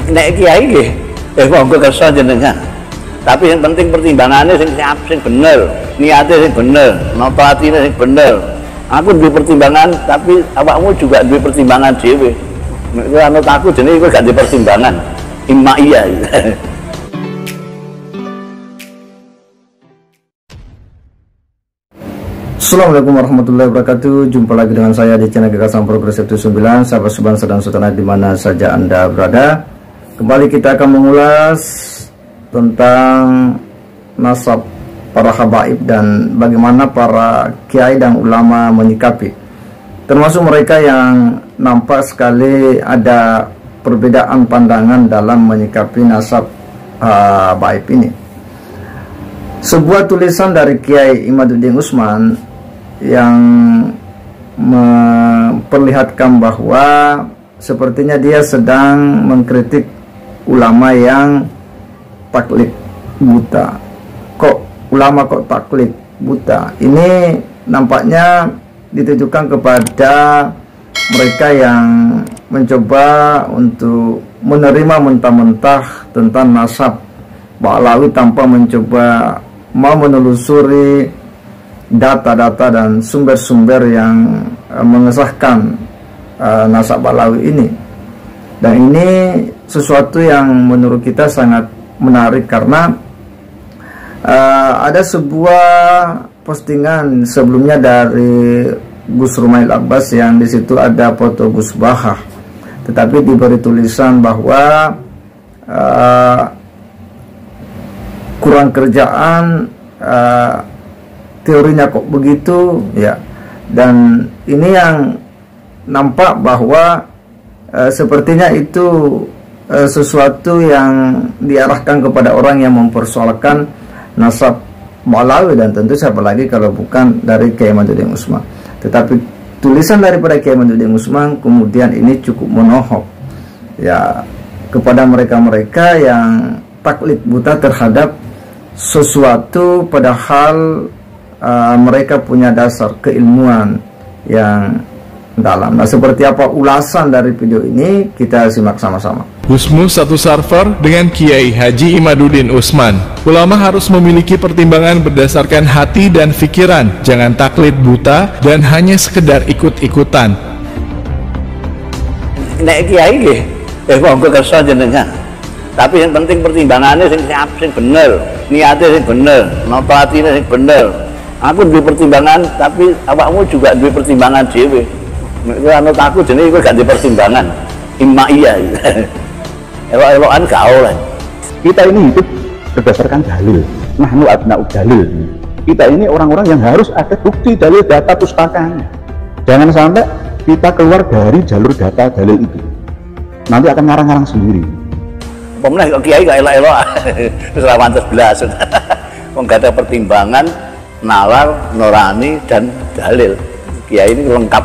nek kiai nggih monggo kersa jenengan. Tapi yang penting pertimbangannya sing bener, niatnya sing bener, nata atine sing bener. Aku duwe pertimbangan, tapi awakmu juga duwe pertimbangan dhewe. Nek anut aku jenenge kowe gak duwe pertimbangan. Imma iya. Assalamualaikum warahmatullahi wabarakatuh. Jumpa lagi dengan saya di channel Gagasan Progresif 9, sahabat sebangsa dan setanah di mana saja Anda berada. Kembali kita akan mengulas tentang nasab para habaib dan bagaimana para kiai dan ulama menyikapi, termasuk mereka yang nampak sekali ada perbedaan pandangan dalam menyikapi nasab habaib ini. Sebuah tulisan dari Kiai Imaduddin Utsman yang memperlihatkan bahwa sepertinya dia sedang mengkritik ulama yang taklid buta. Kok ulama kok taklid buta? Ini nampaknya ditujukan kepada mereka yang mencoba untuk menerima mentah-mentah tentang nasab Ba'alawi tanpa mencoba mau menelusuri data-data dan sumber-sumber yang mengesahkan nasab Ba'alawi ini. Dan ini sesuatu yang menurut kita sangat menarik karena ada sebuah postingan sebelumnya dari Gus Rumail Abbas yang disitu ada foto Gus Baha, tetapi diberi tulisan bahwa kurang kerjaan, teorinya kok begitu ya. Dan ini yang nampak bahwa sepertinya itu sesuatu yang diarahkan kepada orang yang mempersoalkan nasab Ba'alawi, dan tentu siapa lagi kalau bukan dari Kiai Imaduddin Utsman. Tetapi tulisan daripada Kiai Imaduddin Utsman kemudian ini cukup menohok ya kepada mereka-mereka yang taklid buta terhadap sesuatu, padahal mereka punya dasar keilmuan yang dalam. Nah, seperti apa ulasan dari video ini, kita simak sama-sama. Gusmus satu server dengan Kiai Haji Imaduddin Utsman. Ulama harus memiliki pertimbangan berdasarkan hati dan pikiran, jangan taklid buta dan hanya sekedar ikut-ikutan. Nek kiai nggih monggo kersa jenengan. Tapi yang penting pertimbangannya sing bener, niatnya sing bener, nata atine sing bener. Aku duwe pertimbangan, tapi awakmu juga duwe pertimbangan dhewe. Nek anut aku jenenge kowe gak duwe pertimbangan. Imma iya. Elok-elokan gak oleh. Kita ini hidup berdasarkan dalil. Nahnu abna'u dalil. Kita ini orang-orang yang harus ada bukti, dalil, data, pustakanya. Jangan sampai kita keluar dari jalur data dalil itu. Nanti akan ngarang-ngarang sendiri. Pemenang kok kiai gak elok-elok. Wis ora pantes blas. Wong gak ada pertimbangan, nalar, nurani dan dalil. Kiai ini lengkap.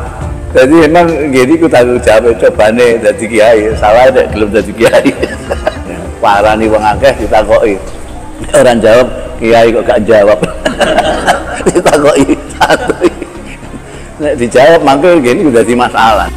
Jadi memang gini ku tanggung jawab cobane dadi kiai. Salah nek belum dadi kiai. Parani wong akeh ditakoki. Orang jawab, kiai kok gak jawab. Ditakoki satu. Nek dijawab mangke gini udah di masalah.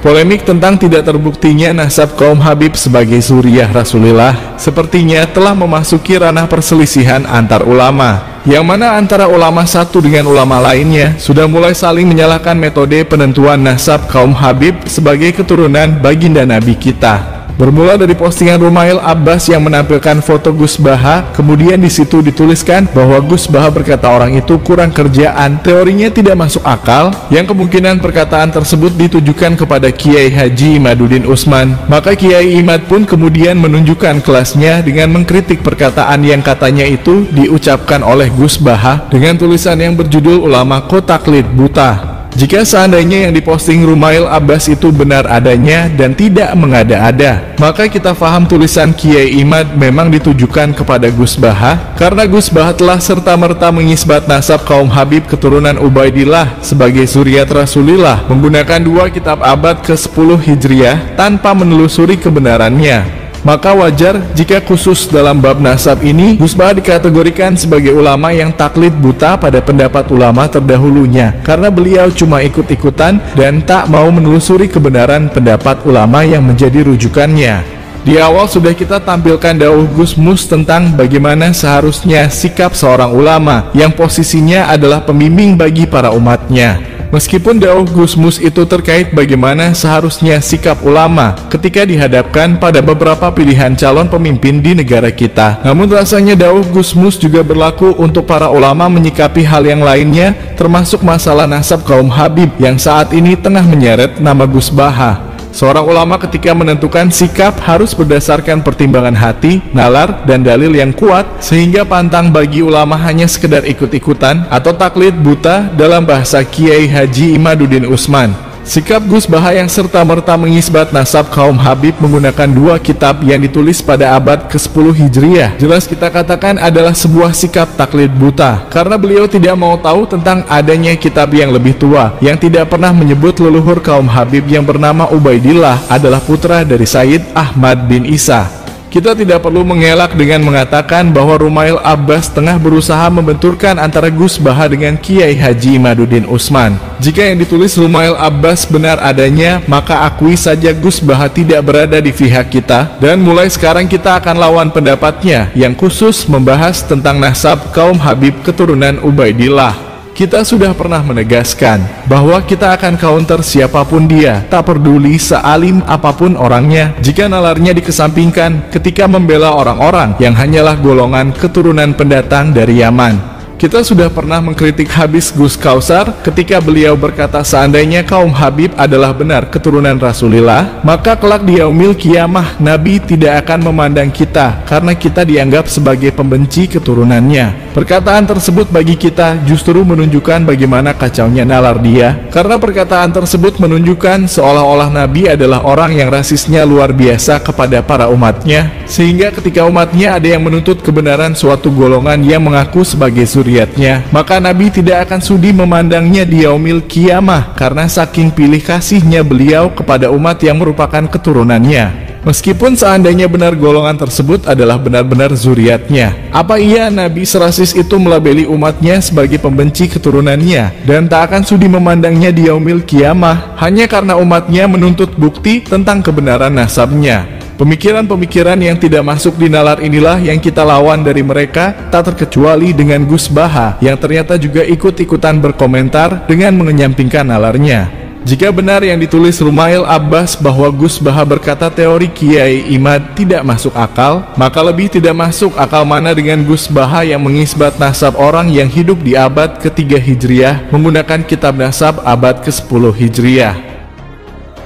Polemik tentang tidak terbuktinya nasab kaum Habib sebagai zuriyah Rasulullah sepertinya telah memasuki ranah perselisihan antar ulama, yang mana antara ulama satu dengan ulama lainnya sudah mulai saling menyalahkan metode penentuan nasab kaum Habib sebagai keturunan baginda Nabi kita. Bermula dari postingan Rumail Abbas yang menampilkan foto Gus Baha, kemudian di situ dituliskan bahwa Gus Baha berkata orang itu kurang kerjaan, teorinya tidak masuk akal, yang kemungkinan perkataan tersebut ditujukan kepada Kiai Haji Imaduddin Utsman. Maka Kiai Imad pun kemudian menunjukkan kelasnya dengan mengkritik perkataan yang katanya itu diucapkan oleh Gus Baha dengan tulisan yang berjudul ulama kok taklid buta. Jika seandainya yang diposting Rumail Abbas itu benar adanya dan tidak mengada-ada, maka kita paham tulisan Kiai Imad memang ditujukan kepada Gus Baha, karena Gus Baha telah serta-merta mengisbat nasab kaum Habib keturunan Ubaidillah sebagai zuriat Rasulillah menggunakan dua kitab abad ke-10 Hijriah tanpa menelusuri kebenarannya. Maka wajar jika khusus dalam bab nasab ini, Gus Baha dikategorikan sebagai ulama yang taklid buta pada pendapat ulama terdahulunya, karena beliau cuma ikut-ikutan dan tak mau menelusuri kebenaran pendapat ulama yang menjadi rujukannya. Di awal sudah kita tampilkan dauh Gus Mus tentang bagaimana seharusnya sikap seorang ulama yang posisinya adalah pembimbing bagi para umatnya. Meskipun dauh Gus Mus itu terkait bagaimana seharusnya sikap ulama ketika dihadapkan pada beberapa pilihan calon pemimpin di negara kita, namun rasanya dauh Gus Mus juga berlaku untuk para ulama menyikapi hal yang lainnya, termasuk masalah nasab kaum Habib yang saat ini tengah menyeret nama Gus Baha. Seorang ulama ketika menentukan sikap harus berdasarkan pertimbangan hati, nalar, dan dalil yang kuat, sehingga pantang bagi ulama hanya sekedar ikut-ikutan atau taklid buta dalam bahasa Kiai Haji Imaduddin Usman. Sikap Gus Baha yang serta-merta mengisbat nasab kaum Habib menggunakan 2 kitab yang ditulis pada abad ke-10 Hijriah jelas kita katakan adalah sebuah sikap taklid buta, karena beliau tidak mau tahu tentang adanya kitab yang lebih tua yang tidak pernah menyebut leluhur kaum Habib yang bernama Ubaidillah adalah putra dari Sayyid Ahmad bin Isa. Kita tidak perlu mengelak dengan mengatakan bahwa Rumail Abbas tengah berusaha membenturkan antara Gus Baha dengan Kiai Haji Imaduddin Usman. Jika yang ditulis Rumail Abbas benar adanya, maka akui saja Gus Baha tidak berada di pihak kita, dan mulai sekarang kita akan lawan pendapatnya yang khusus membahas tentang nasab kaum Habib keturunan Ubaidillah. Kita sudah pernah menegaskan bahwa kita akan counter siapapun dia, tak peduli sealim apapun orangnya, jika nalarnya dikesampingkan ketika membela orang-orang yang hanyalah golongan keturunan pendatang dari Yaman. Kita sudah pernah mengkritik habis Gus Kausar ketika beliau berkata seandainya kaum Habib adalah benar keturunan Rasulullah, maka kelak di yaumil kiamah Nabi tidak akan memandang kita karena kita dianggap sebagai pembenci keturunannya. Perkataan tersebut bagi kita justru menunjukkan bagaimana kacaunya nalar dia, karena perkataan tersebut menunjukkan seolah-olah Nabi adalah orang yang rasisnya luar biasa kepada para umatnya, sehingga ketika umatnya ada yang menuntut kebenaran suatu golongan yang mengaku sebagai zuriatnya, maka Nabi tidak akan sudi memandangnya di yaumil kiamah karena saking pilih kasihnya beliau kepada umat yang merupakan keturunannya. Meskipun seandainya benar golongan tersebut adalah benar-benar zuriatnya, apa iya Nabi serasis itu melabeli umatnya sebagai pembenci keturunannya dan tak akan sudi memandangnya di yaumil kiamah hanya karena umatnya menuntut bukti tentang kebenaran nasabnya? Pemikiran-pemikiran yang tidak masuk di nalar inilah yang kita lawan dari mereka, tak terkecuali dengan Gus Baha yang ternyata juga ikut-ikutan berkomentar dengan mengenyampingkan nalarnya. Jika benar yang ditulis Rumail Abbas bahwa Gus Baha berkata teori Kiai Imad tidak masuk akal, maka lebih tidak masuk akal mana dengan Gus Baha yang mengisbat nasab orang yang hidup di abad ke-3 Hijriah menggunakan kitab nasab abad ke-10 Hijriah.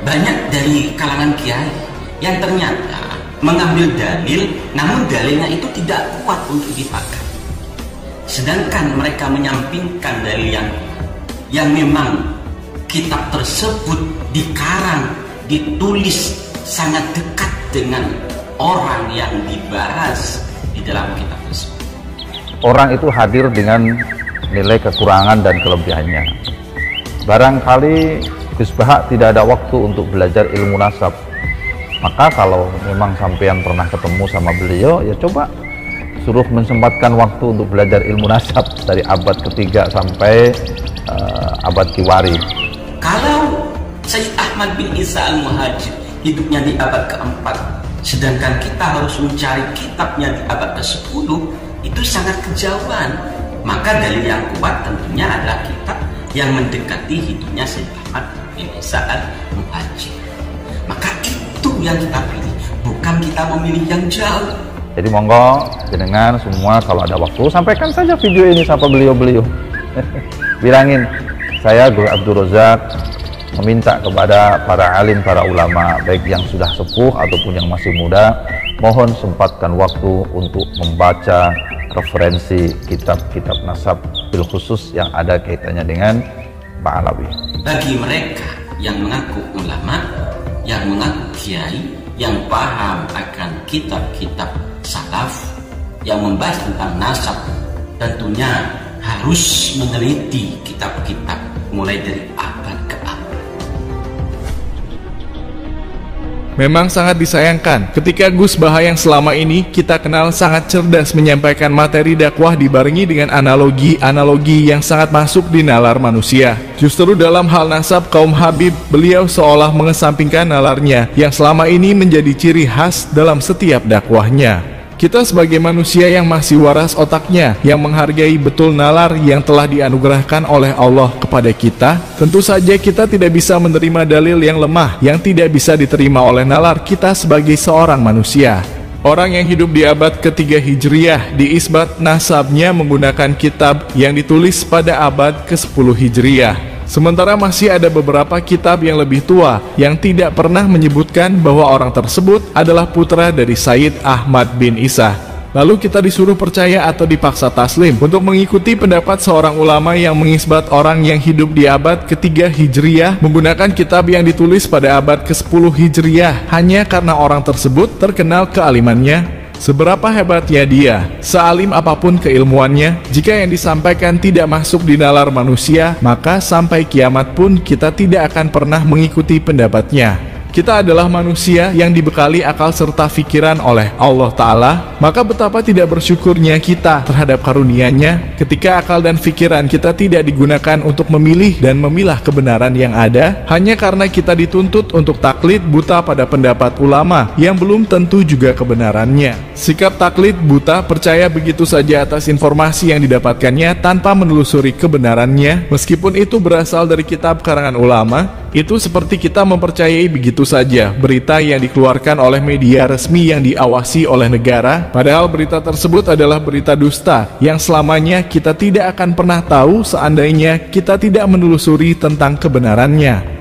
Banyak dari kalangan kiai yang ternyata mengambil dalil, namun dalilnya itu tidak kuat untuk dipakai. Sedangkan mereka menyampingkan dalil yang memang kitab tersebut dikarang, ditulis sangat dekat dengan orang yang dibahas di dalam kitab tersebut. Orang itu hadir dengan nilai kekurangan dan kelebihannya. Barangkali Gus Baha tidak ada waktu untuk belajar ilmu nasab. Maka kalau memang sampean pernah ketemu sama beliau, ya coba suruh mensempatkan waktu untuk belajar ilmu nasab dari abad ke-3 sampai abad Kiwari. Kalau Sayyid Ahmad bin Isa al-Muhajir hidupnya di abad ke-4, sedangkan kita harus mencari kitabnya di abad ke-10, itu sangat kejauhan. Maka dalil yang kuat tentunya adalah kitab yang mendekati hidupnya Sayyid Ahmad bin Isa al-Muhajir. Maka itu yang kita pilih, bukan kita memilih yang jauh. Jadi monggo jenengan semua kalau ada waktu sampaikan saja video ini sama beliau-beliau. Bilangin, saya Guru Abdul Razak meminta kepada para alim, para ulama, baik yang sudah sepuh ataupun yang masih muda, mohon sempatkan waktu untuk membaca referensi kitab-kitab nasab, bil khusus yang ada kaitannya dengan Pak Alawi. Bagi mereka yang mengaku ulama, yang mengaku kiai, yang paham akan kitab-kitab salaf, yang membahas tentang nasab, tentunya harus meneliti kitab-kitab mulai dari abad ke abad. Memang sangat disayangkan ketika Gus Baha yang selama ini kita kenal sangat cerdas menyampaikan materi dakwah dibarengi dengan analogi-analogi yang sangat masuk di nalar manusia. Justru dalam hal nasab kaum Habib, beliau seolah mengesampingkan nalarnya yang selama ini menjadi ciri khas dalam setiap dakwahnya. Kita sebagai manusia yang masih waras otaknya, yang menghargai betul nalar yang telah dianugerahkan oleh Allah kepada kita, tentu saja kita tidak bisa menerima dalil yang lemah yang tidak bisa diterima oleh nalar kita sebagai seorang manusia. Orang yang hidup di abad ketiga Hijriyah diisbat nasabnya menggunakan kitab yang ditulis pada abad ke-10 Hijriyah. Sementara masih ada beberapa kitab yang lebih tua yang tidak pernah menyebutkan bahwa orang tersebut adalah putra dari Sayyid Ahmad bin Isa. Lalu kita disuruh percaya atau dipaksa taslim untuk mengikuti pendapat seorang ulama yang mengisbat orang yang hidup di abad ketiga Hijriyah menggunakan kitab yang ditulis pada abad ke-10 Hijriyah hanya karena orang tersebut terkenal kealimannya. Seberapa hebatnya dia, sealim apapun keilmuannya, jika yang disampaikan tidak masuk di nalar manusia, maka sampai kiamat pun kita tidak akan pernah mengikuti pendapatnya. Kita adalah manusia yang dibekali akal serta pikiran oleh Allah Ta'ala, maka betapa tidak bersyukurnya kita terhadap karunia-Nya ketika akal dan pikiran kita tidak digunakan untuk memilih dan memilah kebenaran yang ada, hanya karena kita dituntut untuk taklid buta pada pendapat ulama yang belum tentu juga kebenarannya. Sikap taklid buta percaya begitu saja atas informasi yang didapatkannya tanpa menelusuri kebenarannya, meskipun itu berasal dari kitab karangan ulama, itu seperti kita mempercayai begitu saja berita yang dikeluarkan oleh media resmi yang diawasi oleh negara, padahal berita tersebut adalah berita dusta yang selamanya kita tidak akan pernah tahu seandainya kita tidak menelusuri tentang kebenarannya.